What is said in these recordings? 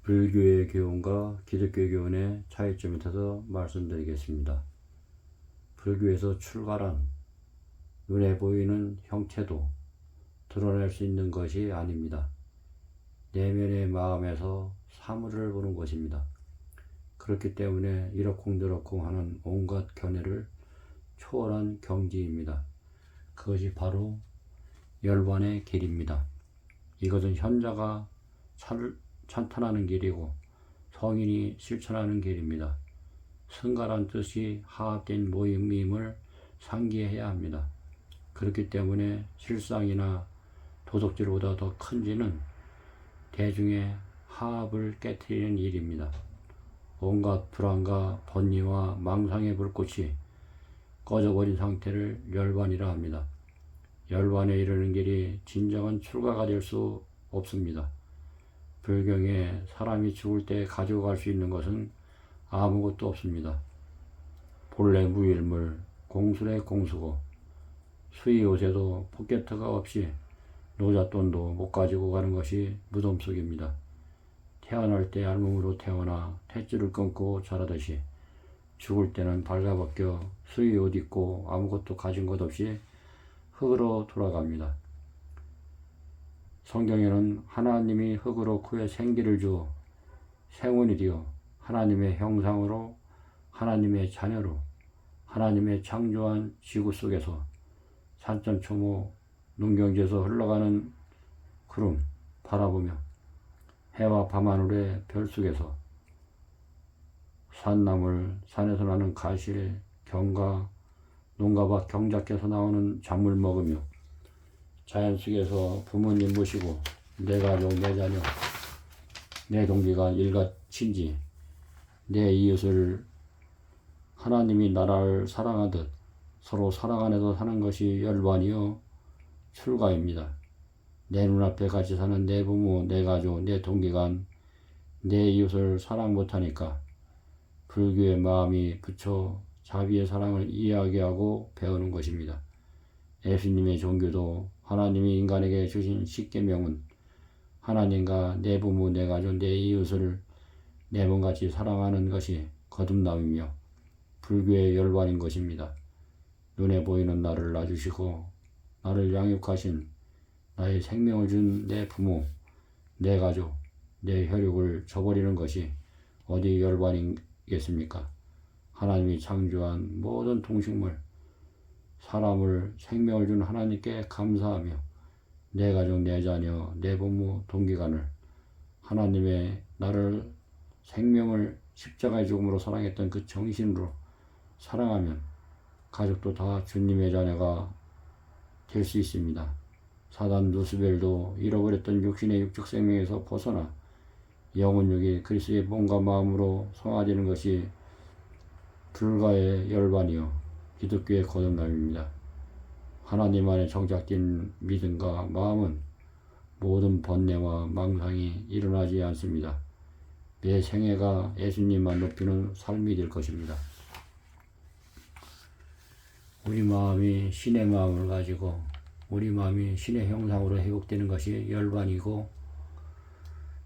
불교의 교훈과 기독교의 교훈의 차이점에 대해서 말씀드리겠습니다. 불교에서 출가란 눈에 보이는 형체도 드러낼 수 있는 것이 아닙니다. 내면의 마음에서 사물을 보는 것입니다. 그렇기 때문에 이러쿵저러쿵 하는 온갖 견해를 초월한 경지입니다. 그것이 바로 열반의 길입니다. 이것은 현자가 찬탄하는 길이고 성인이 실천하는 길입니다. 승가란 뜻이 하합된 모임임을 상기해야 합니다. 그렇기 때문에 실상이나 도덕질보다 더 큰 지는 대중의 하합을 깨트리는 일입니다. 온갖 불안과 번뇌와 망상의 불꽃이 꺼져버린 상태를 열반이라 합니다. 열반에 이르는 길이 진정한 출가가 될 수 없습니다. 불경에 사람이 죽을 때 가지고 갈 수 있는 것은 아무것도 없습니다. 본래 무일물, 공술의 공수고 수의옷에도 포켓터가 없이 노잣돈도 못 가지고 가는 것이 무덤 속입니다. 태어날 때 알몸으로 태어나 탯줄을 끊고 자라듯이 죽을 때는 발가벗겨 수의옷 입고 아무것도 가진 것 없이 흙으로 돌아갑니다. 성경에는 하나님이 흙으로 그의 생기를 주어 생원이 되어 하나님의 형상으로 하나님의 자녀로 하나님의 창조한 지구 속에서 산천초모 농경지에서 흘러가는 구름 바라보며 해와 밤하늘의 별 속에서 산나물 산에서 나는 가실 경과 농가밭 경작해서 나오는 작물 먹으며 자연 속에서 부모님 모시고 내 가족 내 자녀 내 동기가 일가 친지 내 이웃을 하나님이 나라를 사랑하듯 서로 사랑 안에서 사는 것이 열반이요 출가입니다. 내 눈앞에 같이 사는 내 부모, 내 가족, 내 동기간, 내 이웃을 사랑 못하니까 불교의 마음이 부처 자비의 사랑을 이야기하고 배우는 것입니다. 예수님의 종교도 하나님이 인간에게 주신 십계명은 하나님과 내 부모, 내 가족, 내 이웃을 내 몸같이 사랑하는 것이 거듭남이며 불교의 열반인 것입니다. 눈에 보이는 나를 놔주시고 나를 양육하신 나의 생명을 준 내 부모, 내 가족, 내 혈육을 저버리는 것이 어디 열반이겠습니까? 하나님이 창조한 모든 동식물, 사람을 생명을 준 하나님께 감사하며 내 가족, 내 자녀, 내 부모, 동기간을 하나님의 나를 생명을 십자가의 죽음으로 사랑했던 그 정신으로 사랑하면 가족도 다 주님의 자녀가 될 수 있습니다. 사단 누스벨도 잃어버렸던 육신의 육적 생명에서 벗어나 영혼육이 그리스도의 몸과 마음으로 성화되는 것이 불가의 열반이요 기독교의 거듭남입니다. 하나님 안에 정착된 믿음과 마음은 모든 번뇌와 망상이 일어나지 않습니다. 매 생애가 예수님만 높이는 삶이 될 것입니다. 우리 마음이 신의 마음을 가지고 우리 마음이 신의 형상으로 회복되는 것이 열반이고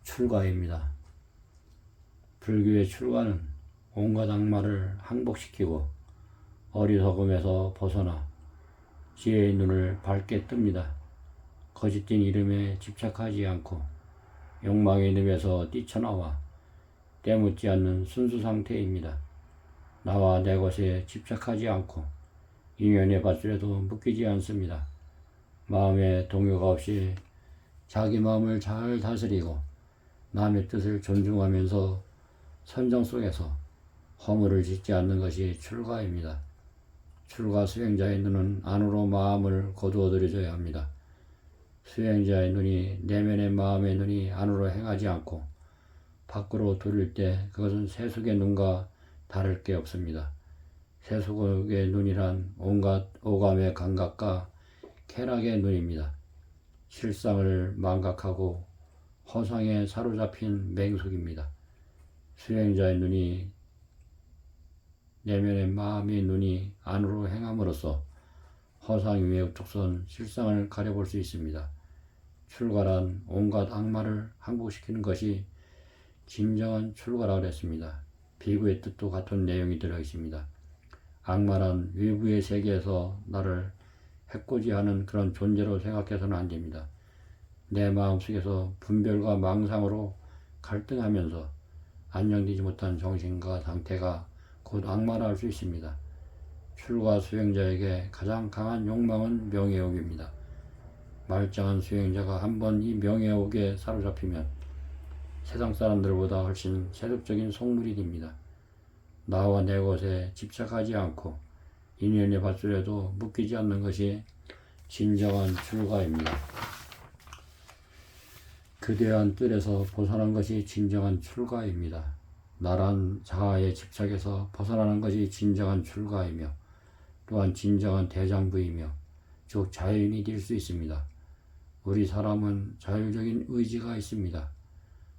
출가입니다. 불교의 출가는 온갖 악마를 항복시키고 어리석음에서 벗어나 지혜의 눈을 밝게 뜹니다. 거짓된 이름에 집착하지 않고 욕망의 늪에서 뛰쳐나와 때묻지 않는 순수 상태입니다. 나와 내 것에 집착하지 않고 인연의 밧줄에도 묶이지 않습니다. 마음에 동요가 없이 자기 마음을 잘 다스리고 남의 뜻을 존중하면서 선정 속에서 허물을 짓지 않는 것이 출가입니다. 출가 수행자의 눈은 안으로 마음을 거두어 들여줘야 합니다. 수행자의 눈이 내면의 마음의 눈이 안으로 행하지 않고 밖으로 돌릴 때 그것은 세속의 눈과 다를 게 없습니다. 세속의 눈이란 온갖 오감의 감각과 쾌락의 눈입니다. 실상을 망각하고 허상에 사로잡힌 맹속입니다. 수행자의 눈이 내면의 마음의 눈이 안으로 행함으로써 허상 위의 툭선 실상을 가려볼 수 있습니다. 출가란 온갖 악마를 항복시키는 것이 진정한 출가라 그랬습니다. 비구의 뜻도 같은 내용이 들어있습니다. 악마란 외부의 세계에서 나를 해코지하는 그런 존재로 생각해서는 안 됩니다. 내 마음속에서 분별과 망상으로 갈등하면서 안정되지 못한 정신과 상태가 곧 악마라 할 수 있습니다. 출가 수행자에게 가장 강한 욕망은 명예욕입니다. 말짱한 수행자가 한번 이 명예욕에 사로잡히면 세상 사람들보다 훨씬 세속적인 속물이 됩니다. 나와 내 것에 집착하지 않고 인연의 밧줄에도 묶이지 않는 것이 진정한 출가입니다. 그대한 뜰에서 벗어난 것이 진정한 출가입니다. 나란 자아의 집착에서 벗어나는 것이 진정한 출가이며 또한 진정한 대장부이며 즉 자유인이 될 수 있습니다. 우리 사람은 자율적인 의지가 있습니다.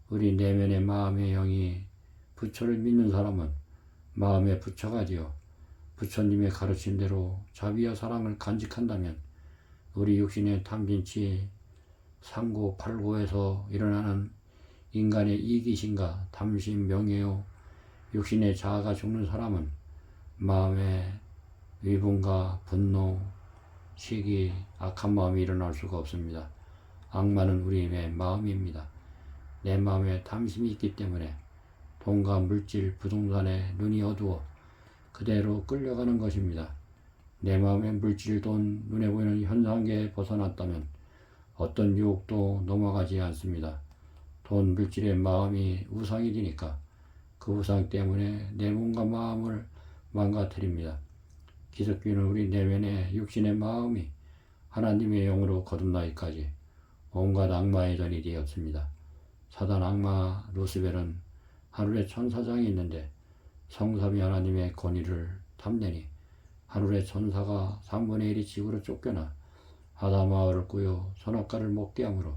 우리 내면의 마음의 영이 부처를 믿는 사람은 마음의 부처가 되어 부처님의 가르친 대로 자비와 사랑을 간직한다면 우리 육신의 탐진치 상고 팔고에서 일어나는 인간의 이기심과 탐심 명예요 육신의 자아가 죽는 사람은 마음의 위분과 분노, 시기, 악한 마음이 일어날 수가 없습니다. 악마는 우리의 마음입니다. 내 마음에 탐심이 있기 때문에 돈과 물질, 부동산에 눈이 어두워 그대로 끌려가는 것입니다. 내 마음의 물질, 돈, 눈에 보이는 현상계에 벗어났다면 어떤 유혹도 넘어가지 않습니다. 돈, 물질의 마음이 우상이 되니까 그 우상 때문에 내 몸과 마음을 망가뜨립니다. 기독교는 우리 내면의 육신의 마음이 하나님의 영으로 거듭나기까지 온갖 악마의 전이 되었습니다. 사단 악마 루스벨은 하늘에 천사장이 있는데 성삼위 하나님의 권위를 탐내니 하늘의 천사가 3분의 1이 지구로 쫓겨나 아담아를 꾸여 선악과를 먹게 하므로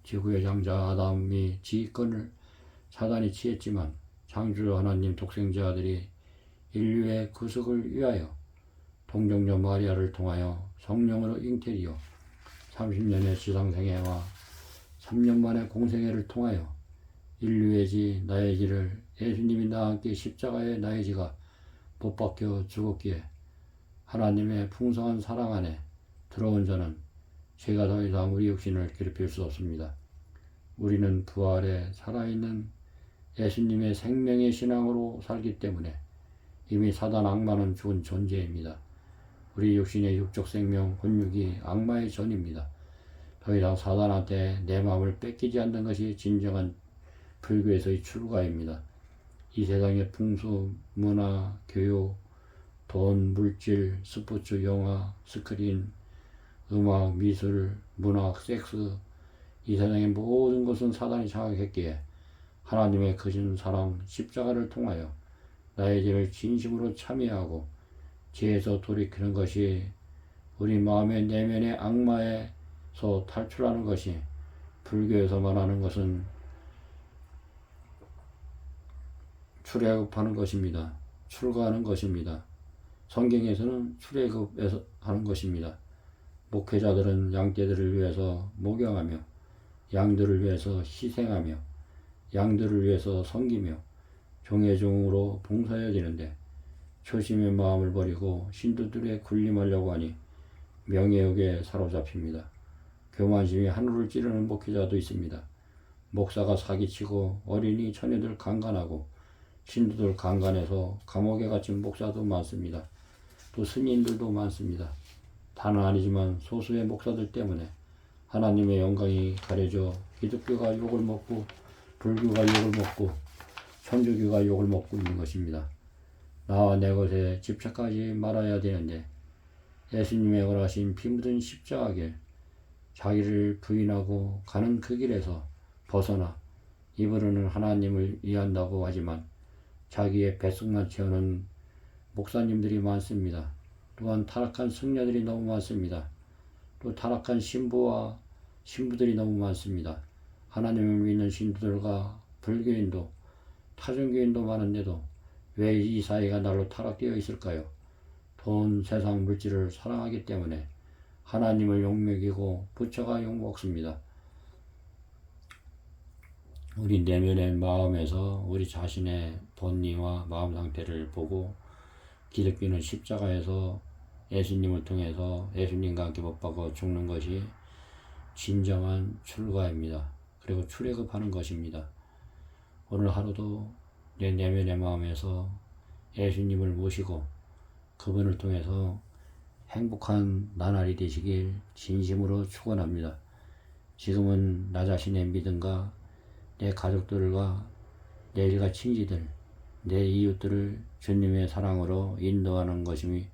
지구의 장자 아담이 지휘권을 사단이 취했지만 창조주 하나님 독생자 아들이 인류의 구속을 위하여 동정녀 마리아를 통하여 성령으로 잉태리어 30년의 지상생애와 3년 만의 공생애를 통하여 인류의 지 나의 지를 예수님이 나와 함께 십자가의 나의 지가 못 박혀 죽었기에 하나님의 풍성한 사랑 안에 들어온 자는 죄가 더 이상 우리 육신을 괴롭힐 수 없습니다. 우리는 부활에 살아있는 예수님의 생명의 신앙으로 살기 때문에 이미 사단 악마는 죽은 존재입니다. 우리 육신의 육적 생명 혼육이 악마의 전입니다. 더 이상 사단한테 내 마음을 뺏기지 않는 것이 진정한 불교에서의 출가입니다. 이 세상의 풍수, 문화, 교육, 돈, 물질, 스포츠, 영화, 스크린, 음악, 미술, 문학, 섹스 이 세상의 모든 것은 사단이 장악했기에 하나님의 크신 사랑 십자가를 통하여 나의 죄를 진심으로 참여하고 죄에서 돌이키는 것이 우리 마음의 내면의 악마에서 탈출하는 것이 불교에서 말하는 것은 출애굽하는 것입니다. 출가하는 것입니다. 성경에서는 출애굽에서 하는 것입니다. 목회자들은 양떼들을 위해서 목양하며 양들을 위해서 희생하며 양들을 위해서 섬기며 종의 종으로 봉사해야 되는데 초심의 마음을 버리고 신도들에 군림하려고 하니 명예욕에 사로잡힙니다. 교만심이 하늘을 찌르는 목회자도 있습니다. 목사가 사기치고 어린이 처녀들 강간하고 신도들 강간해서 감옥에 갇힌 목사도 많습니다. 또 스님들도 많습니다. 다는 아니지만 소수의 목사들 때문에 하나님의 영광이 가려져 기독교가 욕을 먹고 불교가 욕을 먹고 천주교가 욕을 먹고 있는 것입니다. 나와 내 것에 집착하지 말아야 되는데 예수님의 허락하신 피 묻은 십자가길 자기를 부인하고 가는 그 길에서 벗어나 입으로는 하나님을 위한다고 하지만 자기의 뱃속만 채우는 목사님들이 많습니다. 또한 타락한 승려들이 너무 많습니다. 또 타락한 신부와 신부들이 너무 많습니다. 하나님을 믿는 신부들과 불교인도 타종교인도 많은데도 왜 이 사회가 날로 타락되어 있을까요? 돈, 세상, 물질을 사랑하기 때문에 하나님을 욕먹이고 부처가 욕먹습니다. 우리 내면의 마음에서 우리 자신의 본의와 마음 상태를 보고 기독교는 십자가에서 예수님을 통해서 예수님과 함께 못 박아 죽는 것이 진정한 출가입니다. 그리고 출애굽하는 것입니다. 오늘 하루도 내 내면의 마음에서 예수님을 모시고 그분을 통해서 행복한 나날이 되시길 진심으로 축원합니다. 지금은 나 자신의 믿음과 내 가족들과 내 일가 친지들, 내 이웃들을 주님의 사랑으로 인도하는 것이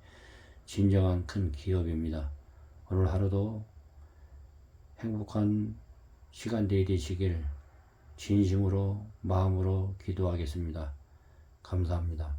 진정한 큰 기업입니다. 오늘 하루도 행복한 시간들이 되시길 진심으로 마음으로 기도하겠습니다. 감사합니다.